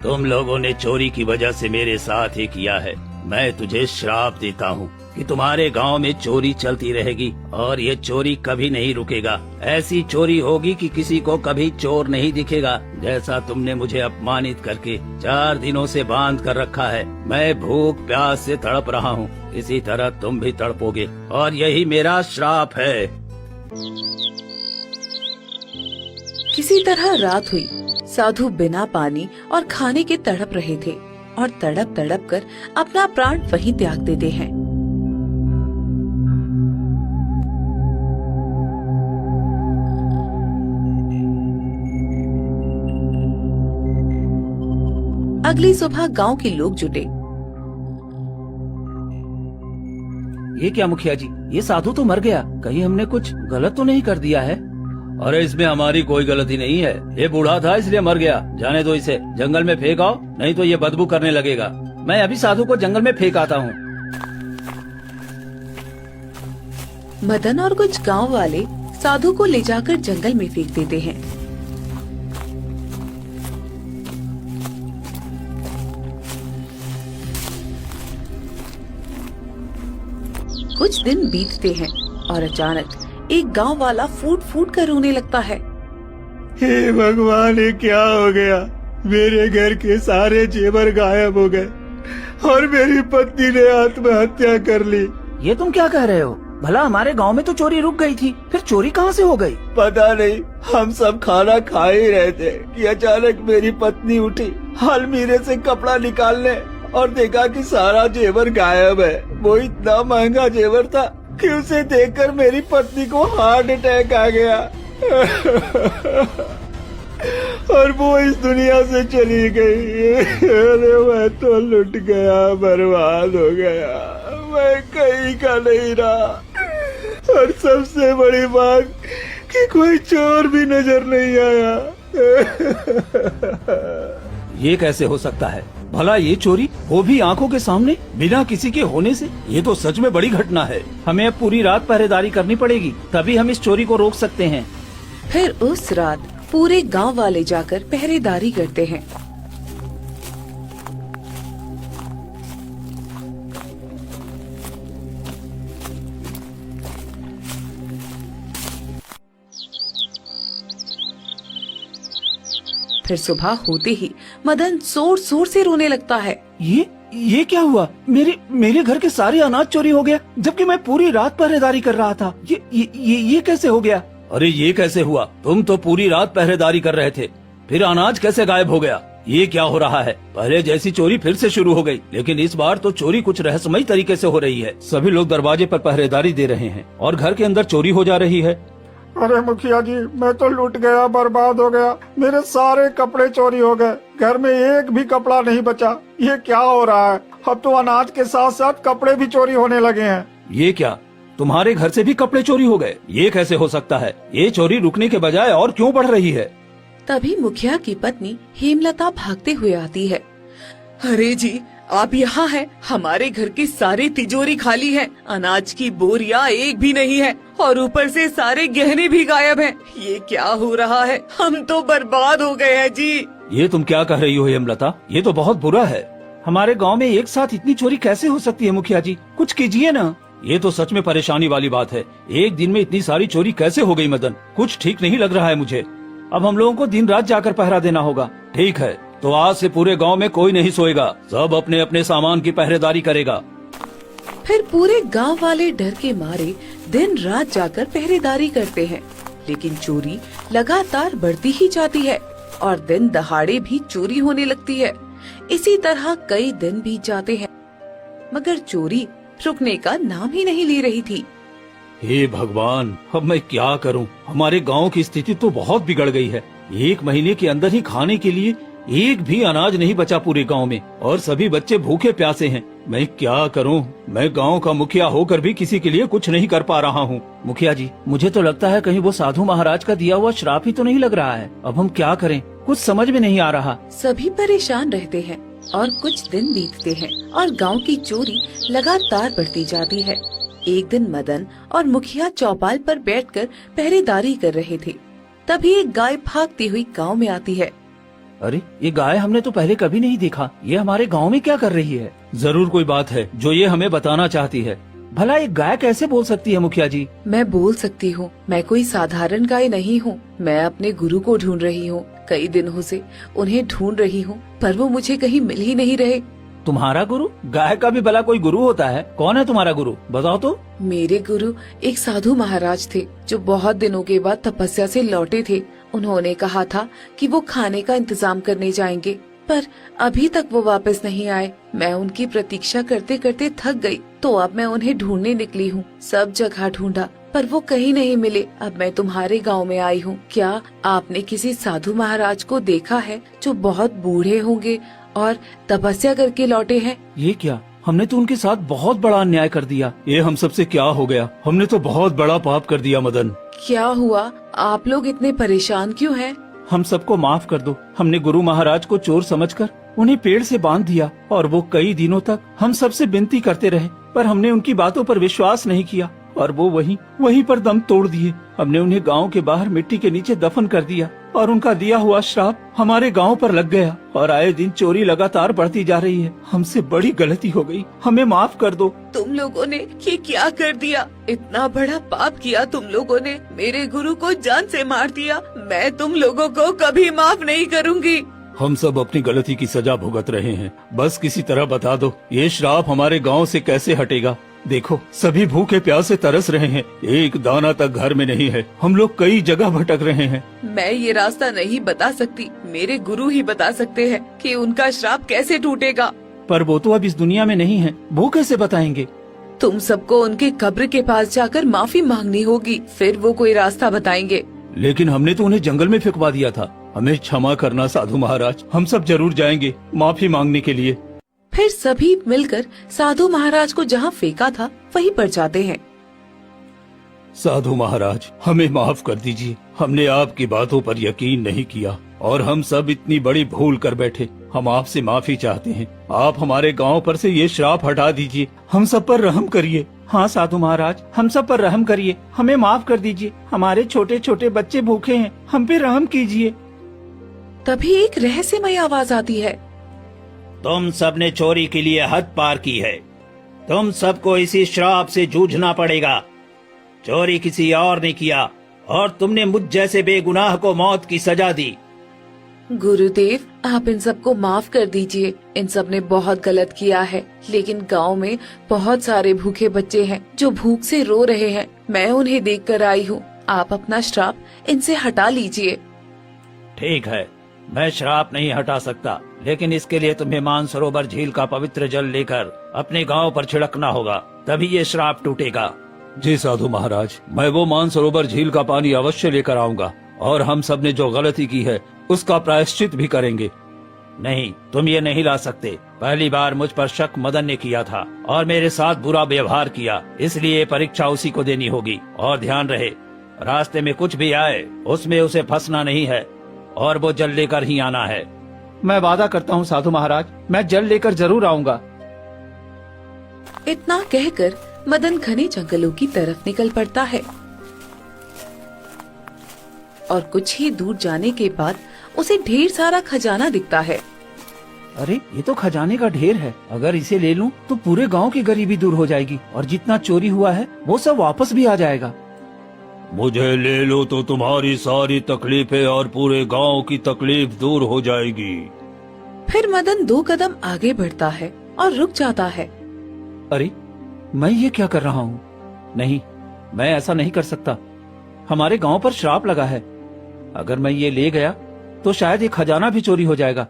तुम लोगों ने चोरी की वजह से मेरे साथ ही किया है। मैं तुझे श्राप देता हूँ कि तुम्हारे गांव में चोरी चलती रहेगी और ये चोरी कभी नहीं रुकेगा। ऐसी चोरी होगी कि किसी को कभी चोर नहीं दिखेगा। जैसा तुमने मुझे अपमानित करके 4 दिनों से बांध कर रखा है, मैं भूख प्यास से तड़प रहा हूँ, इसी तरह तुम भी तड़पोगे और यही मेरा श्राप है। किसी तरह रात हुई। साधु बिना पानी और खाने के तड़प रहे थे और तड़प तड़प कर अपना प्राण वहीं त्याग देते हैं। अगली सुबह गांव के लोग जुटे। ये क्या मुखिया जी, ये साधु तो मर गया, कहीं हमने कुछ गलत तो नहीं कर दिया है? अरे इसमें हमारी कोई गलती नहीं है, ये बूढ़ा था इसलिए मर गया। जाने दो इसे, जंगल में फेंक आओ, नहीं तो ये बदबू करने लगेगा। मैं अभी साधु को जंगल में फेंक आता हूँ। मदन और कुछ गांव वाले साधु को ले जाकर जंगल में फेंक देते हैं। कुछ दिन बीतते हैं और अचानक एक गांव वाला फूट फूट कर रोने लगता है। हे भगवान, ये क्या हो गया? मेरे घर के सारे जेवर गायब हो गए और मेरी पत्नी ने आत्महत्या कर ली। ये तुम क्या कह रहे हो? भला हमारे गांव में तो चोरी रुक गई थी, फिर चोरी कहाँ से हो गई? पता नहीं, हम सब खाना खा ही रहे थे कि अचानक मेरी पत्नी उठी अलमीरे से कपड़ा निकालने और देखा कि सारा जेवर गायब है। वो इतना महंगा जेवर था कि उसे देखकर मेरी पत्नी को हार्ट अटैक आ गया और वो इस दुनिया से चली गई। अरे मैं तो लुट गया, बर्बाद हो गया, मैं कहीं का नहीं रहा। और सबसे बड़ी बात कि कोई चोर भी नजर नहीं आया। ये कैसे हो सकता है? भला ये चोरी, वो भी आंखों के सामने, बिना किसी के होने से? ये तो सच में बड़ी घटना है। हमें अब पूरी रात पहरेदारी करनी पड़ेगी, तभी हम इस चोरी को रोक सकते हैं। फिर उस रात पूरे गांव वाले जाकर पहरेदारी करते हैं। फिर सुबह होते ही मदन जोर जोर से रोने लगता है। ये क्या हुआ? मेरे घर के सारे अनाज चोरी हो गया, जबकि मैं पूरी रात पहरेदारी कर रहा था। ये कैसे हो गया? अरे ये कैसे हुआ? तुम तो पूरी रात पहरेदारी कर रहे थे, फिर अनाज कैसे गायब हो गया? ये क्या हो रहा है? पहले जैसी चोरी फिर से शुरू हो गई, लेकिन इस बार तो चोरी कुछ रहस्यमयी तरीके से हो रही है। सभी लोग दरवाजे पर पहरेदारी दे रहे हैं और घर के अंदर चोरी हो जा रही है। अरे मुखिया जी, मैं तो लूट गया, बर्बाद हो गया। मेरे सारे कपड़े चोरी हो गए, घर में एक भी कपड़ा नहीं बचा। ये क्या हो रहा है? अब तो अनाज के साथ साथ कपड़े भी चोरी होने लगे हैं। ये क्या, तुम्हारे घर से भी कपड़े चोरी हो गए? ये कैसे हो सकता है? ये चोरी रुकने के बजाय और क्यों बढ़ रही है? तभी मुखिया की पत्नी हेमलता भागते हुए आती है। अरे जी, आप यहाँ हैं? हमारे घर की सारी तिजोरी खाली है, अनाज की बोरियां एक भी नहीं है और ऊपर से सारे गहने भी गायब हैं। ये क्या हो रहा है? हम तो बर्बाद हो गए हैं जी। ये तुम क्या कह रही हो हेमलता? ये तो बहुत बुरा है। हमारे गांव में एक साथ इतनी चोरी कैसे हो सकती है? मुखिया जी, कुछ कीजिए ना। ये तो सच में परेशानी वाली बात है। एक दिन में इतनी सारी चोरी कैसे हो गई? मदन, कुछ ठीक नहीं लग रहा है मुझे। अब हम लोगों को दिन रात जाकर पहरा देना होगा। ठीक है, तो आज से पूरे गांव में कोई नहीं सोएगा, सब अपने अपने सामान की पहरेदारी करेगा। फिर पूरे गांव वाले डर के मारे दिन रात जाकर पहरेदारी करते हैं, लेकिन चोरी लगातार बढ़ती ही जाती है और दिन दहाड़े भी चोरी होने लगती है। इसी तरह कई दिन बीत जाते हैं, मगर चोरी रुकने का नाम ही नहीं ले रही थी। हे भगवान, अब मैं क्या करूं? हमारे गांव की स्थिति तो बहुत बिगड़ गई है। 1 महीने के अंदर ही खाने के लिए एक भी अनाज नहीं बचा पूरे गांव में और सभी बच्चे भूखे प्यासे हैं। मैं क्या करूं? मैं गांव का मुखिया होकर भी किसी के लिए कुछ नहीं कर पा रहा हूं। मुखिया जी, मुझे तो लगता है कहीं वो साधु महाराज का दिया हुआ श्राप ही तो नहीं लग रहा है। अब हम क्या करें? कुछ समझ में नहीं आ रहा। सभी परेशान रहते हैं और कुछ दिन बीतते हैं और गांव की चोरी लगातार बढ़ती जाती है। एक दिन मदन और मुखिया चौपाल पर बैठकर पहरेदारी कर रहे थे। तभी एक गाय भागती हुई गांव में आती है। अरे ये गाय हमने तो पहले कभी नहीं देखा। ये हमारे गांव में क्या कर रही है? जरूर कोई बात है जो ये हमें बताना चाहती है। भला एक गाय कैसे बोल सकती है मुखिया जी? मैं बोल सकती हूँ। मैं कोई साधारण गाय नहीं हूँ। मैं अपने गुरु को ढूंढ रही हूँ। कई दिनों से उन्हें ढूंढ रही हूँ, पर वो मुझे कहीं मिल ही नहीं रहे। तुम्हारा गुरु? गाय का भी भला कोई गुरु होता है? कौन है तुम्हारा गुरु, बताओ तो। मेरे गुरु एक साधु महाराज थे जो बहुत दिनों के बाद तपस्या से लौटे थे। उन्होंने कहा था कि वो खाने का इंतजाम करने जाएंगे, पर अभी तक वो वापस नहीं आए। मैं उनकी प्रतीक्षा करते करते थक गई, तो अब मैं उन्हें ढूंढने निकली हूँ। सब जगह ढूंढा पर वो कहीं नहीं मिले। अब मैं तुम्हारे गांव में आई हूँ। क्या आपने किसी साधु महाराज को देखा है जो बहुत बूढ़े होंगे और तपस्या करके लौटे हैं? ये क्या? हमने तो उनके साथ बहुत बड़ा अन्याय कर दिया। ये हम सबसे क्या हो गया? हमने तो बहुत बड़ा पाप कर दिया मदन। क्या हुआ? आप लोग इतने परेशान क्यों हैं? हम सबको माफ कर दो। हमने गुरु महाराज को चोर समझकर उन्हें पेड़ से बांध दिया और वो कई दिनों तक हम सबसे विनती करते रहे, पर हमने उनकी बातों पर विश्वास नहीं किया और वो वहीं पर दम तोड़ दिए। हमने उन्हें गांव के बाहर मिट्टी के नीचे दफन कर दिया और उनका दिया हुआ श्राप हमारे गांव पर लग गया और आए दिन चोरी लगातार बढ़ती जा रही है। हमसे बड़ी गलती हो गई, हमें माफ कर दो। तुम लोगों ने ये क्या कर दिया? इतना बड़ा पाप किया तुम लोगों ने। मेरे गुरु को जान से मार दिया। मैं तुम लोगों को कभी माफ नहीं करूंगी। हम सब अपनी गलती की सजा भुगत रहे हैं। बस किसी तरह बता दो, ये श्राप हमारे गांव से कैसे हटेगा? देखो, सभी भूखे प्यासे तरस रहे हैं। एक दाना तक घर में नहीं है। हम लोग कई जगह भटक रहे हैं। मैं ये रास्ता नहीं बता सकती। मेरे गुरु ही बता सकते हैं कि उनका श्राप कैसे टूटेगा। पर वो तो अब इस दुनिया में नहीं है, वो कैसे बताएंगे? तुम सबको उनके कब्र के पास जाकर माफी मांगनी होगी, फिर वो कोई रास्ता बताएंगे। लेकिन हमने तो उन्हें जंगल में फेंकवा दिया था। हमें क्षमा करना साधु महाराज। हम सब जरूर जाएंगे माफी मांगने के लिए। फिर सभी मिलकर साधु महाराज को जहाँ फेंका था वहीं पर जाते हैं। साधु महाराज, हमें माफ कर दीजिए। हमने आपकी बातों पर यकीन नहीं किया और हम सब इतनी बड़ी भूल कर बैठे। हम आपसे माफी चाहते हैं। आप हमारे गांव पर से ये श्राप हटा दीजिए। हम सब पर रहम करिए। हाँ साधु महाराज, हम सब पर रहम करिए। हमें माफ कर दीजिए। हमारे छोटे छोटे बच्चे भूखे हैं, हम पे रहम कीजिए। तभी एक रहस्यमय आवाज आती है। तुम सबने चोरी के लिए हद पार की है। तुम सबको इसी श्राप से जूझना पड़ेगा। चोरी किसी और ने किया और तुमने मुझ जैसे बेगुनाह को मौत की सजा दी। गुरुदेव, आप इन सबको माफ कर दीजिए। इन सब ने बहुत गलत किया है, लेकिन गांव में बहुत सारे भूखे बच्चे हैं जो भूख से रो रहे हैं। मैं उन्हें देखकर आई हूँ। आप अपना श्राप इनसे हटा लीजिए। ठीक है, मैं श्राप नहीं हटा सकता, लेकिन इसके लिए तुम्हें मानसरोवर झील का पवित्र जल लेकर अपने गांव पर छिड़कना होगा, तभी ये श्राप टूटेगा। जी साधु महाराज, मैं वो मानसरोवर झील का पानी अवश्य लेकर आऊंगा और हम सब ने जो गलती की है उसका प्रायश्चित भी करेंगे। नहीं, तुम ये नहीं ला सकते। पहली बार मुझ पर शक मदन ने किया था और मेरे साथ बुरा व्यवहार किया, इसलिए परीक्षा उसी को देनी होगी। और ध्यान रहे, रास्ते में कुछ भी आए उसमें उसे फंसना नहीं है और वो जल लेकर ही आना है। मैं वादा करता हूँ साधु महाराज, मैं जल लेकर जरूर आऊंगा। इतना कहकर मदन घने जंगलों की तरफ निकल पड़ता है और कुछ ही दूर जाने के बाद उसे ढेर सारा खजाना दिखता है। अरे, ये तो खजाने का ढेर है। अगर इसे ले लूं तो पूरे गांव की गरीबी दूर हो जाएगी और जितना चोरी हुआ है वो सब वापस भी आ जाएगा। मुझे ले लो तो तुम्हारी सारी तकलीफें और पूरे गांव की तकलीफ दूर हो जाएगी। फिर मदन 2 कदम आगे बढ़ता है और रुक जाता है। अरे, मैं ये क्या कर रहा हूँ? नहीं, मैं ऐसा नहीं कर सकता। हमारे गांव पर श्राप लगा है। अगर मैं ये ले गया तो शायद ये खजाना भी चोरी हो जाएगा।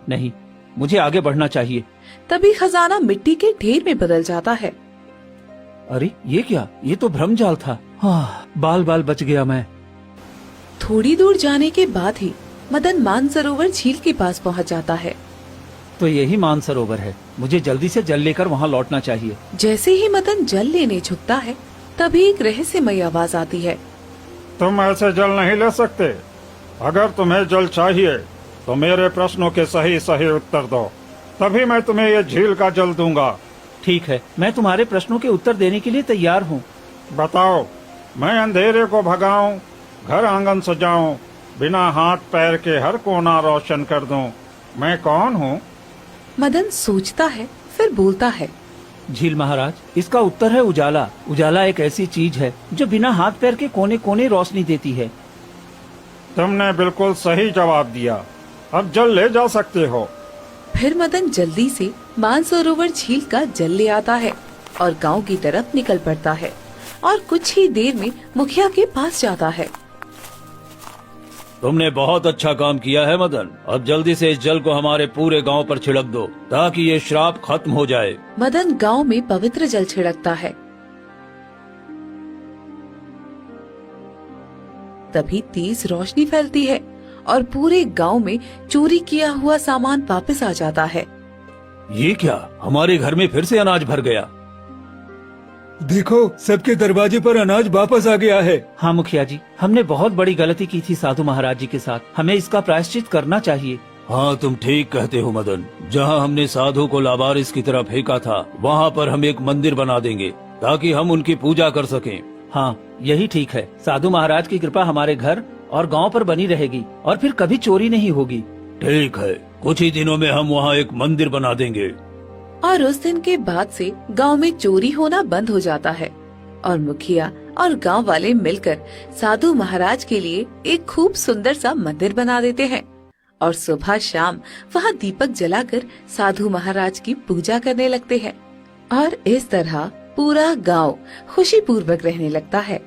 नहीं, मुझे आगे बढ़ना चाहिए। तभी खजाना मिट्टी के ढेर में बदल जाता है। अरे, ये क्या? ये तो भ्रमजाल था। हाँ, बाल बाल बच गया मैं। थोड़ी दूर जाने के बाद ही मदन मानसरोवर झील के पास पहुंच जाता है। तो यही मानसरोवर है। मुझे जल्दी से जल लेकर वहाँ लौटना चाहिए। जैसे ही मदन जल लेने झुकता है, तभी एक रहस्यमय आवाज आती है। तुम ऐसे जल नहीं ले सकते। अगर तुम्हें जल चाहिए तो मेरे प्रश्नों के सही सही उत्तर दो, तभी मैं तुम्हें ये झील का जल दूंगा। ठीक है, मैं तुम्हारे प्रश्नों के उत्तर देने के लिए तैयार हूँ। बताओ, मैं अंधेरे को भगाऊं, घर आंगन सजाऊं बिना हाथ पैर के हर कोना रोशन कर दूं। मैं कौन हूँ? मदन सोचता है, फिर बोलता है। झील महाराज, इसका उत्तर है उजाला। उजाला एक ऐसी चीज है जो बिना हाथ पैर के कोने कोने रोशनी देती है। तुमने बिल्कुल सही जवाब दिया। अब जल ले जा सकते हो। फिर मदन जल्दी से मानसरोवर झील का जल ले आता है और गांव की तरफ निकल पड़ता है और कुछ ही देर में मुखिया के पास जाता है। तुमने बहुत अच्छा काम किया है मदन। अब जल्दी से इस जल को हमारे पूरे गांव पर छिड़क दो ताकि ये श्राप खत्म हो जाए। मदन गांव में पवित्र जल छिड़कता है। तभी तेज रोशनी फैलती है और पूरे गांव में चोरी किया हुआ सामान वापस आ जाता है। ये क्या, हमारे घर में फिर से अनाज भर गया। देखो, सबके दरवाजे पर अनाज वापस आ गया है। हाँ मुखिया जी, हमने बहुत बड़ी गलती की थी साधु महाराज जी के साथ। हमें इसका प्रायश्चित करना चाहिए। हाँ, तुम ठीक कहते हो मदन। जहाँ हमने साधु को लावारिस की तरह फेंका था, वहाँ पर हम एक मंदिर बना देंगे ताकि हम उनकी पूजा कर सकें। हाँ, यही ठीक है। साधु महाराज की कृपा हमारे घर और गांव पर बनी रहेगी और फिर कभी चोरी नहीं होगी। ठीक है, कुछ ही दिनों में हम वहाँ एक मंदिर बना देंगे। और उस दिन के बाद से गांव में चोरी होना बंद हो जाता है और मुखिया और गांव वाले मिलकर साधु महाराज के लिए एक खूब सुंदर सा मंदिर बना देते हैं और सुबह शाम वहां दीपक जलाकर साधु महाराज की पूजा करने लगते हैं। और इस तरह पूरा गांव खुशी पूर्वक रहने लगता है।